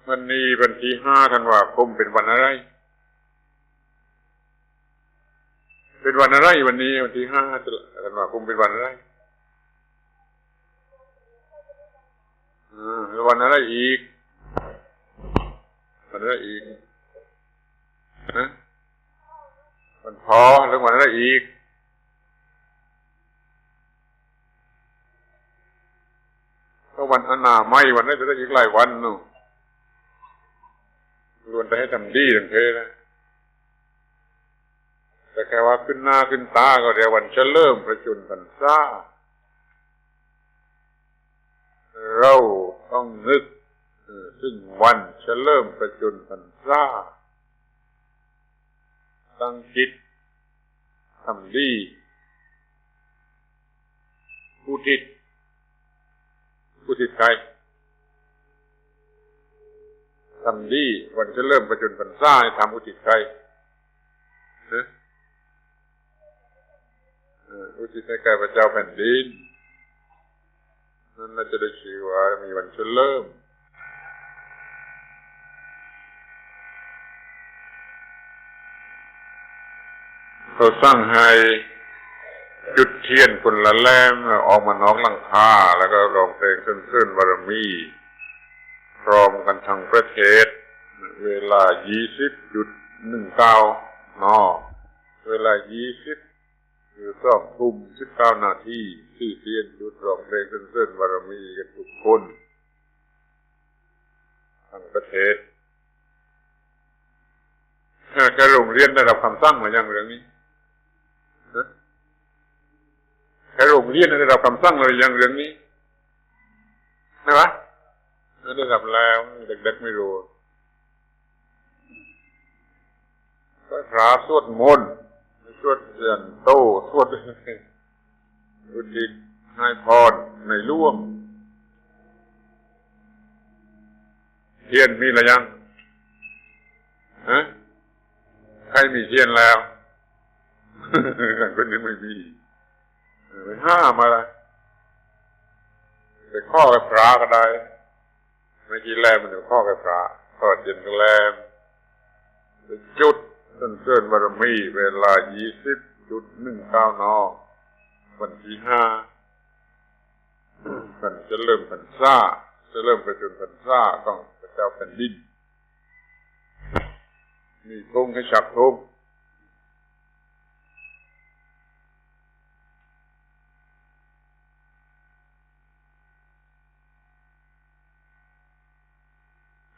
วันนี้วันที่5 ธันวาคมเป็นวันอะไรเป็นวันอะไรวันนี้วันที่5 ธันวาคมเป็นวันอะไรแล้ววันอะไรอีกวันอะไรอีกนะวันพอแล้ววันอะไรอีกก็วันอนามัยวันนี้จะได้อีกหลายวันนู่นล้วนแต่ให้ทำดีทั้งเพนะแต่แค่ว่าขึ้นหน้าขึ้นตาก็เรียกวันเฉลิมพระชนมพรรษาเราต้องนึกถึงวันเฉลิมพระชนมพรรษาตั้งจิตทำดีอุทิศใครทำดีวันเฉลิมพระชนมพรรษาทำอุทิศใครอุทิศให้แก่พระเจ้าแผ่นดินนั่นน่าจะได้ชื่อว่ามีวันเฉลิมเขาสั่งให้จุดเทียนคนละแล้มออกมานอกหลังคาแล้วก็ร้องเพลงซื่นๆบารมีพร้อมกันทั้งประเทศเวลา 20.19 น.เวลา 20 หรือ2:19 นาทีที่เทียนจุดร้องเพลงซื่นๆบารมีกันทุกคนทั้งประเทศแกโรงเรียนได้รับคำสั่งมาอย่างเรื่องนี้แค่โรงเรียนได้รับคำสั่งเลยอย่างเรื่องนี้นะวะได้รับแล้วเด็กๆไม่รู้ก็พระสวดมนต์สวดเสียนโตสวดอุทิศให้พรในหลวงเทียนมีหรือยังใครมีเทียนแล้วคนนี้ไม่มีไปห้ามอะไรไปข้อกับพระก็ได้ไม่กี่แลมมันจะข้อกับพระข้อเทียนกับแลมไปจุดเส้นบารมีเวลา 20.19 น.วันที่5มันจะเริ่มพรรษาจะเริ่มประชนมพรรษาต้องพระเจ้าแผ่นดินมีธงให้ฉับธง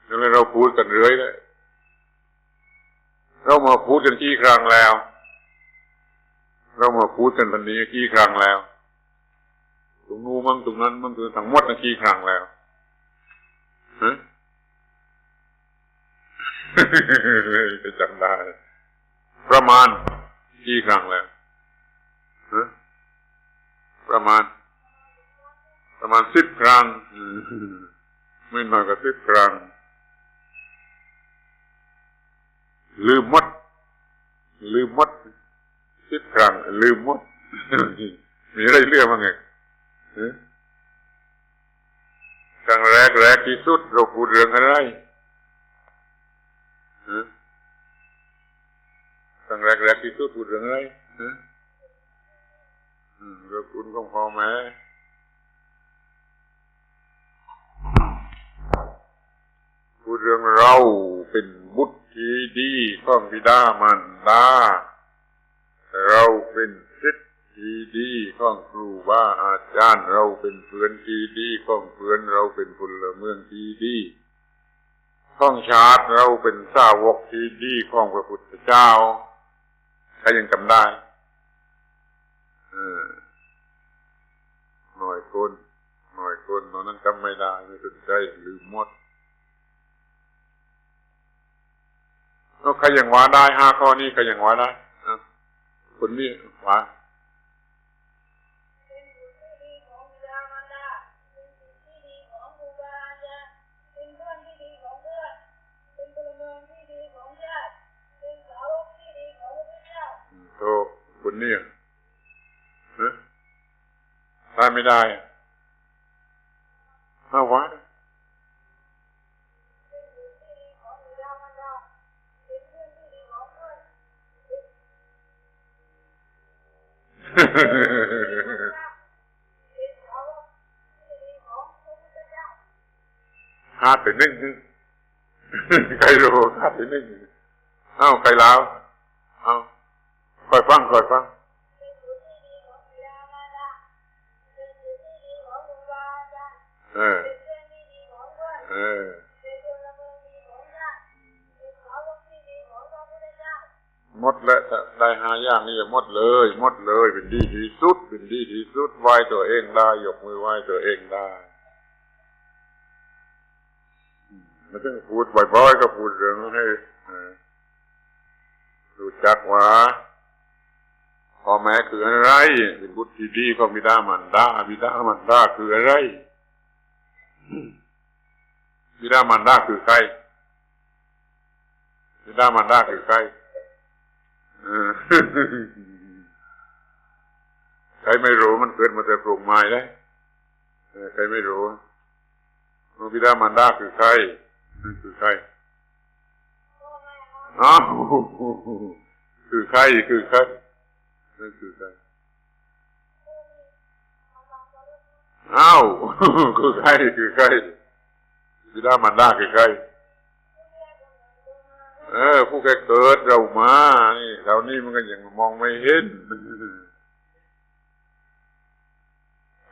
แล้วเราพูดกันเรื่อยเลยเรามาพูดกันกี่ครั้งแล้วเรามาพูดกันวันนี้กี่ครั้งแล้วตรงนู้นมั่งตรงนั้นมั่งตรงทั้งหมดกี่ครั้งแล้วจะจำได้ประมาณกี่ครั้งแล้วประมาณ10 ครั้งไม่น้อยกว่า10 ครั้งลืมหมด10 ครั้งลืมหมดมีอะไรเรื่องมั้งไงครั้งแรกที่สุดเราพูดเรื่องอะไรครั้งแรกที่สุดพูดเรื่องอะไร เรื่องคุณของพ่อแม่พูดเรื่องเราเป็นบุตรที่ดีของบิดามารดาเราเป็นศิษย์ที่ดีของครูบาอาจารย์เราเป็นเพื่อนที่ดีของเพื่อนเราเป็นพลเมืองที่ดีของชาติเราเป็นสาวกที่ดีของพระพุทธเจ้าใครยังจำได้หน่อยคนตอนนั้นจำไม่ได้ไม่สนใจลืมหมดแล้วใครยังว่าได้5 ข้อนี้ใครยังว่าได้คนนี้ว่าโธ่คนนี้ได้ไม่ได้ว่าขาดไป1ใครรู้ขาดไป1ใครแล้วคอยฟังหมดแล้วได้5 อย่างนี้หมดเลยเป็นดีที่สุดไหว้ตัวเองได้ยกมือไหว้ตัวเองได้ไม่ต้องพูดบ่อยๆก็พูดเรื่องให้รู้จักว่าพ่อแม่คืออะไรเป็นบุตรที่ดีของบิดามารดาคืออะไรบิดามารดาคือใครบิดามารดาคือใครใครไม่รู้มันเกิดมาแต่ปลูกไม้ได้ใครไม่รู้บิดามารดาคือใครคือใครคือใครคือใครคือใครคือใครบิดามารดาคือใครผู้แก่เกิดเรามานี่แถวนี้มันก็ยังมองไม่เห็น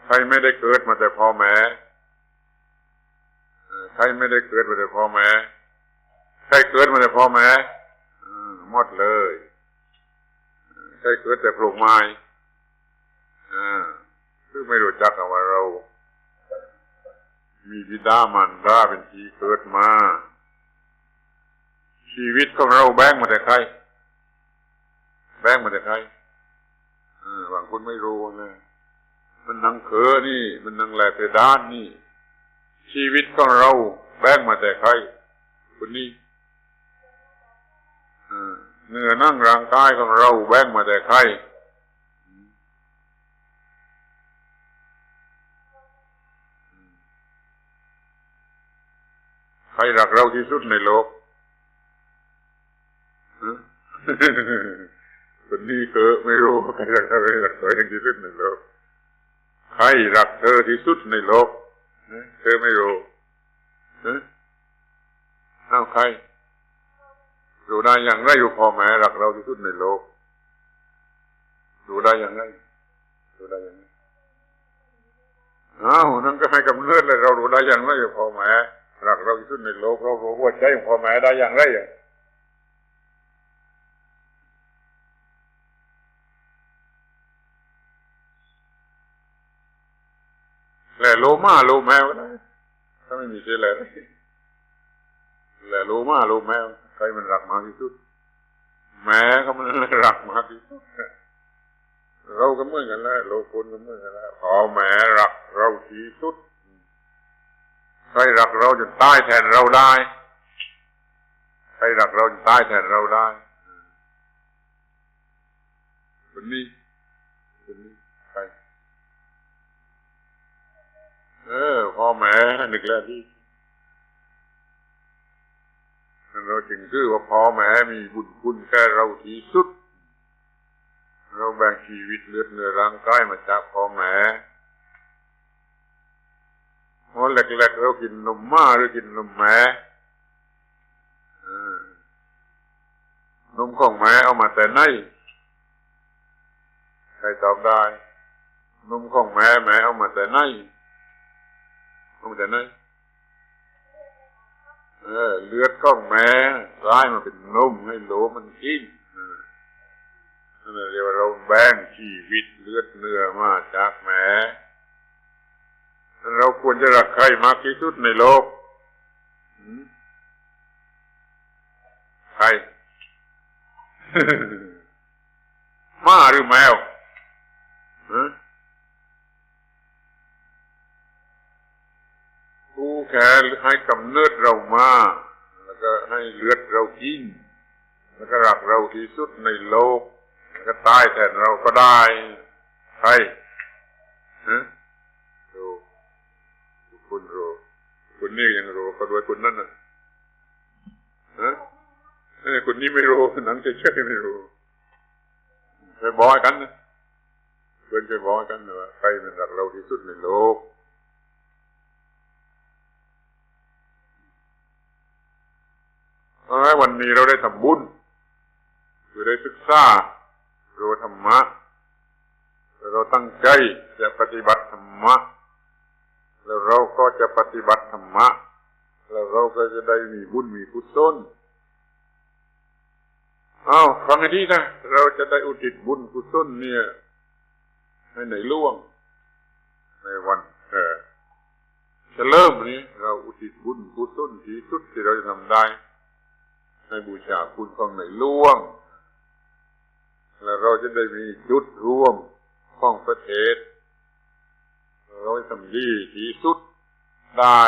ใครไม่ได้เกิดมาแต่พ่อแม่ใครไม่ได้เกิดมาแต่พ่อแม่ใครเกิดมาแต่พ่อแม่หมดเลยใครเกิดแต่ปลูกไม้คือไม่รู้จักว่าเรามีบิดามารดาเป็นที่เกิดมาชีวิตของเราแบ่งมาแต่ใครบางคนไม่รู้นะมันนังเขอนี่มันนังแหลกแต่ด้านนี่ชีวิตของเราแบ่งมาแต่ใครคนนี้เนื้อนั่งร่างกายของเราแบ่งมาแต่ใครใครรักเราที่สุดในโลกคนนี้เธอไม่รู้ใครรักเธอที่สุดในโลกใครรักเธอที่สุดในโลกเธอไม่รู้ใครรู้ได้อย่างไรอยู่พ่อแม่รักเราที่สุดในโลกรู้ได้อย่างไรนั่นก็ให้กำเนิดเลยเรารู้ได้อย่างไรอยู่พ่อแม่รักเราที่สุดในโลกเรารู้หัวใจของพ่อแม่ได้อย่างไรแหละโลมาโลแมวนะถ้าไม่มีเชื่อแหละโลมาโลแมวใครมันรักมากที่สุดแม่ก็มันรักมากที่สุดเราก็เหมือนกันแล้วโลคนก็เหมือนกันแล้วพ่อแม่รักเราที่สุดใครรักเราจนตายแทนเราได้คนนี้ใครพ่อแม่นึกแล้วที่เราจึงคือว่าพ่อแม่มีบุญคุณแก่เราที่สุดเราแบ่ง ชีวิตเลือดเนื้อร่างกายมาจากพ่อแม่เพราะแรกๆเรากินนมม่าหรือกินนมแม่นมของแม่เอามาแต่ไหนใครตอบได้นมของแม่เอามาแต่ไหนเอามาแต่ไหนเลือดของแม่ร้ายมาเป็นนมให้โหลมันกินนั่นเรียกว่าเราแบ่งชีวิตเลือดเนื้อมาจากแม่เราควรจะรักใครมากที่สุดในโลกใคร หมาหรือแมวผู้แค่ให้กำเนิดเรามาแล้วก็ให้เลือดเรากินแล้วก็รักเราที่สุดในโลกแล้วก็ตายแทนเราก็ได้ใครรู้คุณรู้คุณนี่ยังรู้ก็ด้วยคุณนั่นน่ะคุณนี่ไม่รู้หนังเฉยๆไม่รู้ไปบอกกันนะเพื่อนไปบอกกันว่าใครมันรักเราที่สุดในโลกวันนี้เราได้ทำบุญคือได้ศึกษารู้ธรรมะเราตั้งใจจะปฏิบัติธรรมะแล้วเราก็จะปฏิบัติธรรมะแล้วเราก็จะได้มีบุญมีกุศลฟังให้ดีนะเราจะได้อุทิศบุญกุศลเนี่ยให้ในหลวงในวันจะเริ่มนี้เราอุทิศบุญกุศลที่สุดที่เราจะทำได้ในบูชาคุณของในหลวงแล้วเราจะได้มีจุดร่วมของประเทศเราทำดีที่สุดได้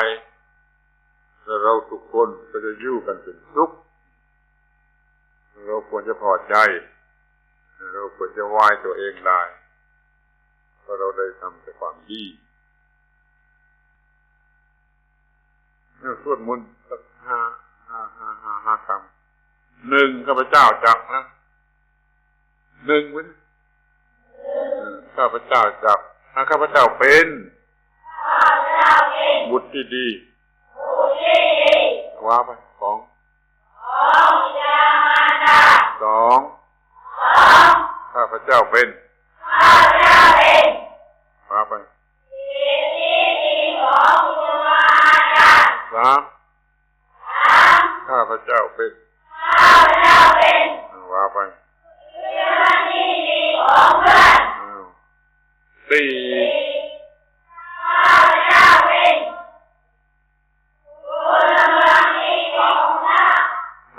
แล้วเราทุกคนก็จะอยู่กันเป็นสุขเราควรจะพอใจเราควรจะไหว้ตัวเองได้เพราะเราได้ทำแต่ความดีสวดมนต์สักห้าคำหนึ่งข้าพเจ้าจับนะหนึ่งเว้ยข้าพเจ้าจับข้าพเจ้าเป็นบุตรที่ดีว่าไปของสองข้าพเจ้าเป็นว่าไปสามข้าพเจ้าเป็นว่าไปสี่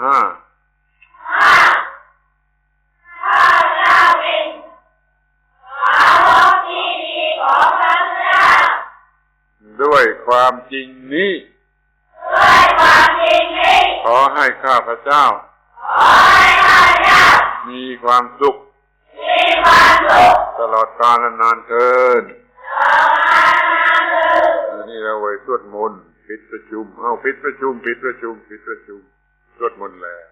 ห้าด้วยความจริงนี้ขอให้ข้าพเจ้ามีความสุขตลอดกาลนานเทินนี่เราไว้สวดมนต์ปิดประชุมปิดประชุมสวดมนต์แล้ว